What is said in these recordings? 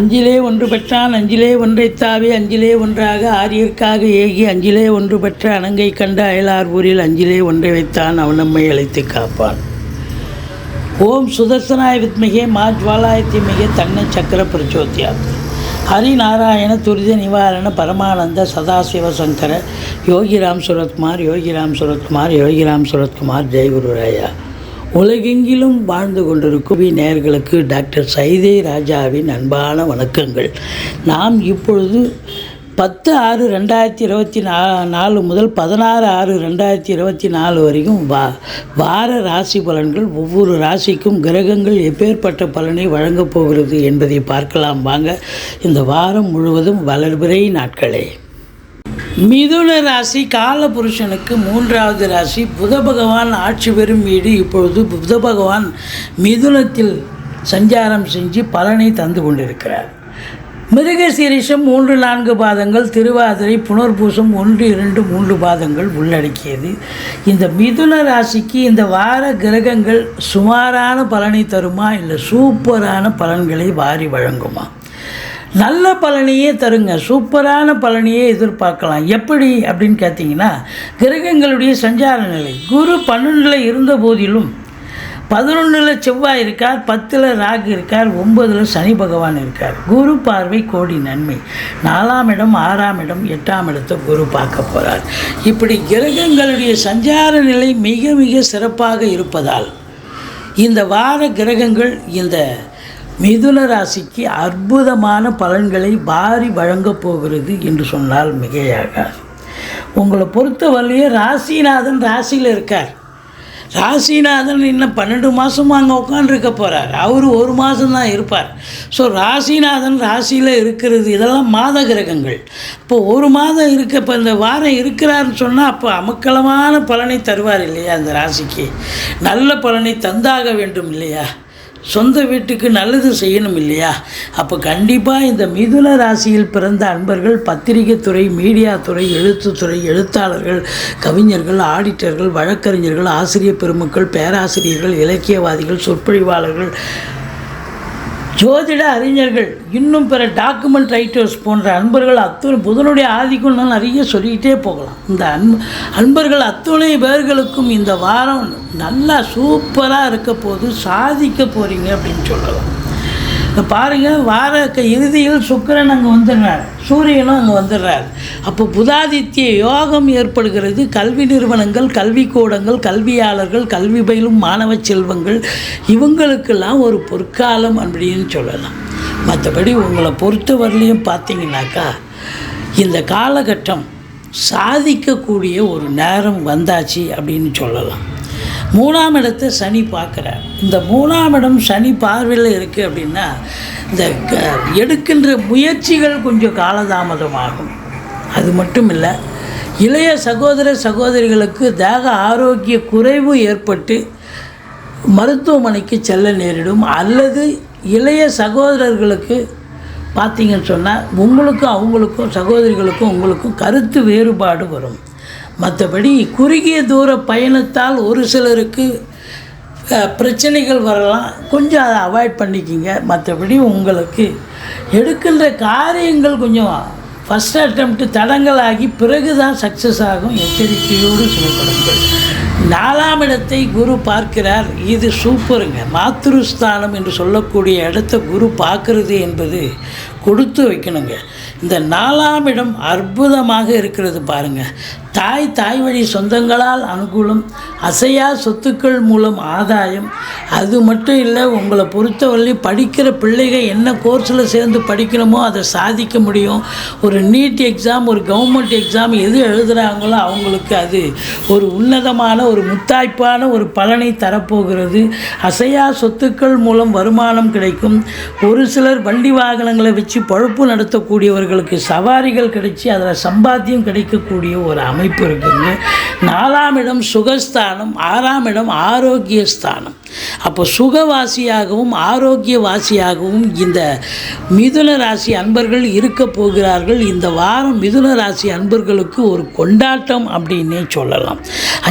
அஞ்சிலே ஒன்று பெற்றான் அஞ்சிலே ஒன்றைத்தாவி அஞ்சிலே ஒன்றாக ஆரியர்க்காக ஏகி அஞ்சிலே ஒன்று பெற்ற அணங்கை கண்ட அயலார் ஊரில் அஞ்சிலே ஒன்றை வைத்தான் அவன் நம்மை அழைத்து காப்பான். ஓம் சுதர்சனாய வித்மகே மா ஜ்வாலாய தீமகே தன்ன சக்கர பிரச்சோத்யாத். ஹரிநாராயண துரித நிவாரண பரமானந்த சதாசிவ சங்கர யோகிராம் சுரத்குமார் யோகிராம் சுரத்குமார் யோகிராம் சுரத்குமார் ஜெயகுருராயா. உலகெங்கிலும் வாழ்ந்து கொண்டிருக்கும் நேயர்களுக்கு டாக்டர் சைதை ராஜாவின் அன்பான வணக்கங்கள். நாம் இப்பொழுது 10/6/2024 முதல் 16/6/2024 வரைக்கும் வார ராசி பலன்கள், ஒவ்வொரு ராசிக்கும் கிரகங்கள் எப்பேற்பட்ட பலனை வழங்கப் போகிறது என்பதை பார்க்கலாம் வாங்க. இந்த வாரம் முழுவதும் வளர்பிறை நாட்களே. மிதுன ராசி காலபுருஷனுக்கு 3வது ராசி. புத பகவான் ஆட்சி பெறும் வீடு. இப்பொழுது புத பகவான் மிதுனத்தில் சஞ்சாரம் செஞ்சு பலனை தந்து கொண்டிருக்கிறார். மிருகசீரிஷம் 3-4 பாதங்கள், திருவாதிரை புனர்பூசம் 1-2-3 பாதங்கள் உள்ளடக்கியது. இந்த மிதுன ராசிக்கு இந்த வார கிரகங்கள் சுமாரான பலனை தருமா, இல்லை சூப்பரான பலன்களை வாரி வழங்குமா? நல்ல பலனையே தருங்க, சூப்பரான பலனையே எதிர்பார்க்கலாம். எப்படி அப்படின்னு கேட்டிங்கன்னா, கிரகங்களுடைய சஞ்சார நிலை. குரு 12ல் இருந்த போதிலும் 11ல் செவ்வாய் இருக்கார், 10ல் ராகு இருக்கார், 9ல் சனி பகவான் இருக்கார். குரு பார்வை கோடி நன்மை. 4ஆம் இடம், 6ஆம் இடம், 8ஆம் இடத்தை குரு பார்க்க போகிறார். இப்படி கிரகங்களுடைய சஞ்சார நிலை மிக மிக சிறப்பாக இருப்பதால் இந்த வார கிரகங்கள் இந்த மிதுன ராசிக்கு அற்புதமான பலன்களை வாரி வழங்கப் போகிறது என்று சொன்னால் மிகையாகாது. உங்களை பொறுத்தவரையிலே ராசிநாதன் ராசியில் இருக்கார். ராசிநாதன் இன்னும் 12 மாதமும் அங்கே உட்காந்துருக்க போகிறார். அவர் 1 மாதம்தான் இருப்பார். ஸோ ராசிநாதன் ராசியில் இருக்கிறது இதெல்லாம் மாத கிரகங்கள். இப்போ 1 மாதம் இருக்க, இப்போ இந்த வாரம் இருக்கிறாருன்னு சொன்னால் அப்போ அமக்கலமான பலனை தருவார் இல்லையா? அந்த ராசிக்கு நல்ல பலனை தந்தாக வேண்டும் இல்லையா? சொந்த வீட்டுக்கு நல்லது செய்யணும் இல்லையா? அப்போ கண்டிப்பாக இந்த மிதுன ராசியில் பிறந்த அன்பர்கள் பத்திரிகை துறை, மீடியா துறை, எழுத்துத்துறை, எழுத்தாளர்கள், கவிஞர்கள், ஆடிட்டர்கள், வழக்கறிஞர்கள், ஆசிரியர் பெருமக்கள், பேராசிரியர்கள், இலக்கியவாதிகள், சொற்பொழிவாளர்கள், ஜோதிட அறிஞர்கள், இன்னும் பிற டாக்குமெண்ட் ரைட்டர்ஸ் போன்ற அன்பர்கள் அத்துணை புதனுடைய ஆதிக்கம் நிறைய சொல்லிக்கிட்டே போகலாம். இந்த அன்பர்கள் அத்துணை பேர்களுக்கும் இந்த வாரம் நல்லா சூப்பராக இருக்க போது சாதிக்க போகிறீங்க அப்படின்னு சொல்லலாம். இப்போ பாருங்கள், வார இறுதியில் சுக்கிரன் அங்கே வந்துடுறார், சூரியனும் அங்கே வந்துடுறார். அப்போ புதாதித்ய யோகம் ஏற்படுகிறது. கல்வி நிறுவனங்கள், கல்விக்கூடங்கள், கல்வியாளர்கள், கல்வி பயிலும் மாணவ செல்வங்கள், இவங்களுக்கெல்லாம் ஒரு பொற்காலம் அப்படின்னு சொல்லலாம். மற்றபடி உங்களை பொறுத்தவரையிலையும் பார்த்தீங்கன்னாக்கா இந்த காலகட்டம் சாதிக்கக்கூடிய ஒரு நேரம் வந்தாச்சு அப்படின்னு சொல்லலாம். 3ஆம் இடத்தை சனி பார்க்குறார். இந்த 3ஆம் இடம் சனி பார்வையில் இருக்குது அப்படின்னா இந்த எடுக்கின்ற முயற்சிகள் கொஞ்சம் காலதாமதமாகும். அது மட்டும் இல்லை, இளைய சகோதர சகோதரிகளுக்கு தேக ஆரோக்கிய குறைவு ஏற்பட்டு மருத்துவமனைக்கு செல்ல நேரிடும். அல்லது இளைய சகோதரர்களுக்கு பார்த்திங்கன்னு சொன்னால் உங்களுக்கும் அவங்களுக்கும், சகோதரிகளுக்கும் உங்களுக்கும் கருத்து வேறுபாடு வரும். மற்றபடி குறுகிய தூர பயணத்தால் ஒரு சிலருக்கு பிரச்சனைகள் வரலாம், கொஞ்சம் அதை அவாய்ட் பண்ணிக்கிங்க. மற்றபடி உங்களுக்கு எடுக்கின்ற காரியங்கள் கொஞ்சம் ஃபஸ்ட் அட்டெம்ப்ட் தடங்களாகி பிறகு தான் சக்ஸஸ் ஆகும். எச்சரிக்கையோடு செயல்படுங்கள். 4ஆம் இடத்தை குரு பார்க்கிறார். இது சூப்பருங்க. மாத்ருஸ்தானம் என்று சொல்லக்கூடிய இடத்த குரு பார்க்கறது என்பது கொடுத்து வைக்கணுங்க. இந்த 4ஆம் இடம் அற்புதமாக இருக்கிறது பாருங்கள். தாய் வழி சொந்தங்களால் அனுகூலம், அசையா சொத்துக்கள் மூலம் ஆதாயம். அது மட்டும் இல்லை, உங்களை பொறுத்தவரை படிக்கிற பிள்ளைகள் என்ன கோர்ஸில் சேர்ந்து படிக்கணுமோ அதை சாதிக்க முடியும். ஒரு நீட் எக்ஸாம், ஒரு கவர்மெண்ட் எக்ஸாம் எது எழுதுகிறாங்களோ அவங்களுக்கு அது ஒரு உன்னதமான ஒரு முத்தாய்ப்பான ஒரு பலனை தரப்போகிறது. அசையா சொத்துக்கள் மூலம் வருமானம் கிடைக்கும். ஒரு சிலர் வண்டி வாகனங்களை வச்சு பொழப்பு நடத்தக்கூடியவர்களுக்கு சவாரிகள் கிடைச்சி அதில் சம்பாத்தியம் கிடைக்கக்கூடிய ஒரு அமைப்பு இருக்குங்க. 4ஆம் இடம் சுகஸ்தானம், 6ஆம் இடம் ஆரோக்கியஸ்தானம். அப்போ சுகவாசியாகவும் ஆரோக்கியவாசியாகவும் இந்த மிதுன ராசி அன்பர்கள் இருக்க போகிறார்கள். இந்த வாரம் மிதுன ராசி அன்பர்களுக்கு ஒரு கொண்டாட்டம் அப்படின்னே சொல்லலாம்.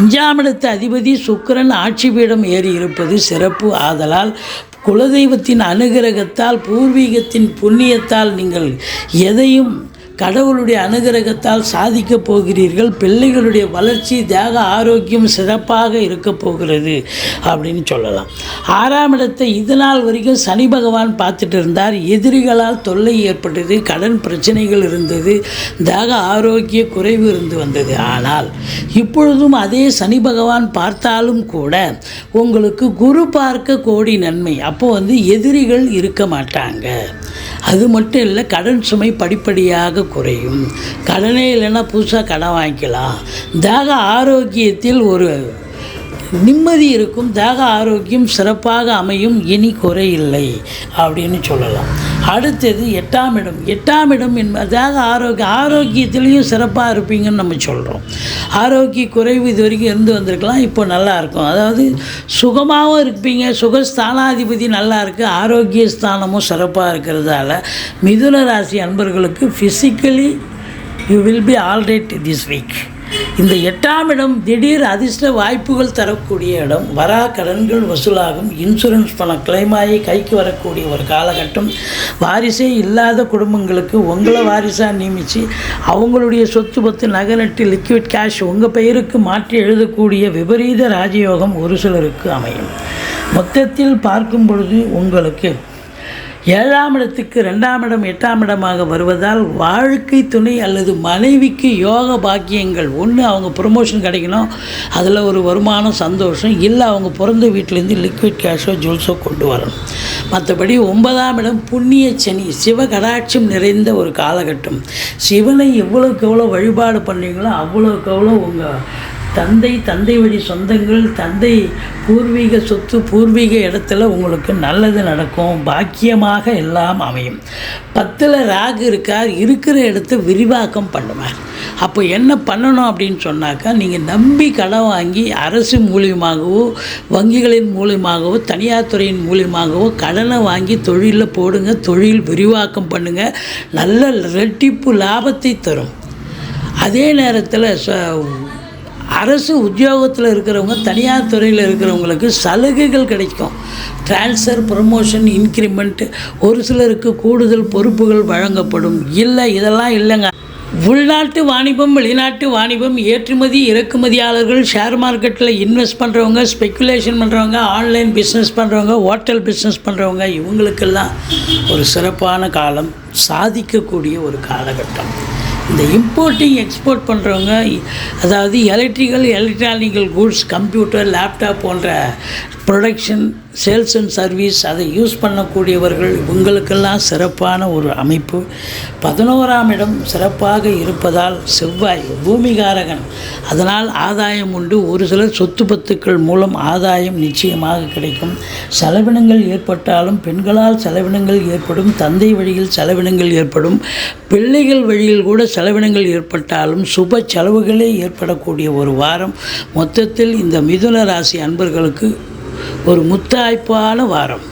5ஆம் இடத்து அதிபதி சுக்கிரன் ஆட்சி பீடம் ஏறி இருப்பது சிறப்பு. ஆதலால் குலதெய்வத்தின் அனுகிரகத்தால் பூர்வீகத்தின் புண்ணியத்தால் நீங்கள் எதையும் கடவுளுடைய அனுகிரகத்தால் சாதிக்கப் போகிறீர்கள். பிள்ளைகளுடைய வளர்ச்சி தேக ஆரோக்கியம் சிறப்பாக இருக்க போகிறது அப்படின்னு சொல்லலாம். 6ஆம் இடத்தை இது நாள் வரைக்கும் சனி பகவான் பார்த்துட்டு இருந்தார். எதிரிகளால் தொல்லை ஏற்பட்டது, கடன் பிரச்சனைகள் இருந்தது, தேக ஆரோக்கிய குறைவு இருந்து வந்தது. ஆனால் இப்பொழுதும் அதே சனி பகவான் பார்த்தாலும் கூட உங்களுக்கு குரு பார்க்க கோடி நன்மை. அப்போ எதிரிகள் இருக்க மாட்டாங்க. அது மட்டும் இல்லை, கடன் சுமை படிப்படியாக குறையும். கடனே இல்லைன்னா புதுசாக கடன் வாங்கிக்கலாம். தேக ஆரோக்கியத்தில் ஒரு நிம்மதி இருக்கும். தேக ஆரோக்கியம் சிறப்பாக அமையும். இனி குறையில்லை அப்படின்னு சொல்லலாம். அடுத்தது 8ஆம் இடம். 8ஆம் இடம் தேக ஆரோக்கியத்திலையும் சிறப்பாக இருப்பீங்கன்னு நம்ம சொல்கிறோம். ஆரோக்கிய குறைவு இது வரைக்கும் இருந்து வந்திருக்கலாம், இப்போ நல்லாயிருக்கும். அதாவது சுகமாகவும் இருப்பீங்க. சுகஸ்தானாதிபதி நல்லா இருக்குது, ஆரோக்கிய ஸ்தானமும் சிறப்பாக இருக்கிறதால மிதுன ராசி அன்பர்களுக்கு physically you will be alright this week. இந்த 8ஆம் இடம் திடீர் அதிர்ஷ்ட வாய்ப்புகள் தரக்கூடிய இடம். வரா கடன்கள் வசூலாகும். இன்சூரன்ஸ் பணம் கிளைமாகி கைக்கு வரக்கூடிய ஒரு காலகட்டம். வாரிசே இல்லாத குடும்பங்களுக்கு உங்களை வாரிசாக நியமித்து அவங்களுடைய சொத்து பத்து நகை நட்டு லிக்விட் கேஷ் உங்கள் பெயருக்கு மாற்றி எழுதக்கூடிய விபரீத ராஜயோகம் ஒரு சிலருக்கு அமையும். மொத்தத்தில் பார்க்கும் பொழுது உங்களுக்கு 7ஆம் இடத்துக்கு 2ஆம் இடம் 8ஆம் இடமாக வருவதால் வாழ்க்கை துணை அல்லது மனைவிக்கு யோக பாக்கியங்கள். ஒன்று அவங்க ப்ரொமோஷன் கிடைக்கணும், அதில் ஒரு வருமானம் சந்தோஷம். இல்லை அவங்க பிறந்த வீட்டிலேருந்து லிக்விட் கேஷோ ஜுவல்ஸோ கொண்டு வரணும். மற்றபடி 9ஆம் இடம் புண்ணிய சனி, சிவ கடாட்சம் நிறைந்த ஒரு காலகட்டம். சிவனை எவ்வளோக்கு எவ்வளோ வழிபாடு பண்ணுறீங்களோ அவ்வளோக்கு எவ்வளோ உங்கள் தந்தை வழி சொந்தங்கள், தந்தை பூர்வீக சொத்து, பூர்வீக இடத்துல உங்களுக்கு நல்லது நடக்கும். பாக்கியமாக எல்லாம் அமையும். 10ல் ராகு இருக்கார், இருக்கிற இடத்த விரிவாக்கம் பண்ணுவார். அப்போ என்ன பண்ணணும் அப்படின்னு சொன்னாக்கா, நீங்கள் நம்பி கடன் வாங்கி அரசு மூலியமாகவோ வங்கிகளின் மூலியமாகவோ தனியார் துறையின் மூலியமாகவோ கடனை வாங்கி தொழிலில் போடுங்க. தொழில் விரிவாக்கம் பண்ணுங்கள். நல்ல ரெட்டிப்பு லாபத்தை தரும். அதே நேரத்தில் அரசு உத்தியோகத்தில் இருக்கிறவங்க, தனியார் துறையில் இருக்கிறவங்களுக்கு சலுகைகள் கிடைக்கும். ட்ரான்ஸ்ஃபர், ப்ரமோஷன், இன்க்ரிமெண்ட், ஒரு சிலருக்கு கூடுதல் பொறுப்புகள் வழங்கப்படும். இல்லை இதெல்லாம் இல்லைங்க. உள்நாட்டு வாணிபம், வெளிநாட்டு வாணிபம், ஏற்றுமதி இறக்குமதியாளர்கள், ஷேர் மார்க்கெட்டில் இன்வெஸ்ட் பண்ணுறவங்க, ஸ்பெக்குலேஷன் பண்ணுறவங்க, ஆன்லைன் பிஸ்னஸ் பண்ணுறவங்க, ஹோட்டல் பிஸ்னஸ் பண்ணுறவங்க, இவங்களுக்கெல்லாம் ஒரு சிறப்பான காலம், சாதிக்கக்கூடிய ஒரு காலகட்டம். இந்த இம்போர்ட்டிங் எக்ஸ்போர்ட் பண்ணுறவங்க, அதாவது எலக்ட்ரானிக்கல் கூட்ஸ், கம்ப்யூட்டர், லேப்டாப் போன்ற ப்ரொடக்ஷன், சேல்ஸ் அண்ட் சர்வீஸ் அதை யூஸ் பண்ணக்கூடியவர்கள், இவங்களுக்கெல்லாம் சிறப்பான ஒரு அமைப்பு. 11ஆம் இடம் சிறப்பாக இருப்பதால் செவ்வாய் பூமிகாரகன், அதனால் ஆதாயம் உண்டு. ஒரு சிலர் சொத்து பத்துக்கள் மூலம் ஆதாயம் நிச்சயமாக கிடைக்கும். செலவினங்கள் ஏற்பட்டாலும் பெண்களால் செலவினங்கள் ஏற்படும், தந்தை வழியில் செலவினங்கள் ஏற்படும், பிள்ளைகள் வழியில் கூட செலவினங்கள் ஏற்பட்டாலும் சுப செலவுகளே ஏற்படக்கூடிய ஒரு வாரம். மொத்தத்தில் இந்த மிதுன ராசி அன்பர்களுக்கு ஒரு முத்தாய்ப்பான வாரம்.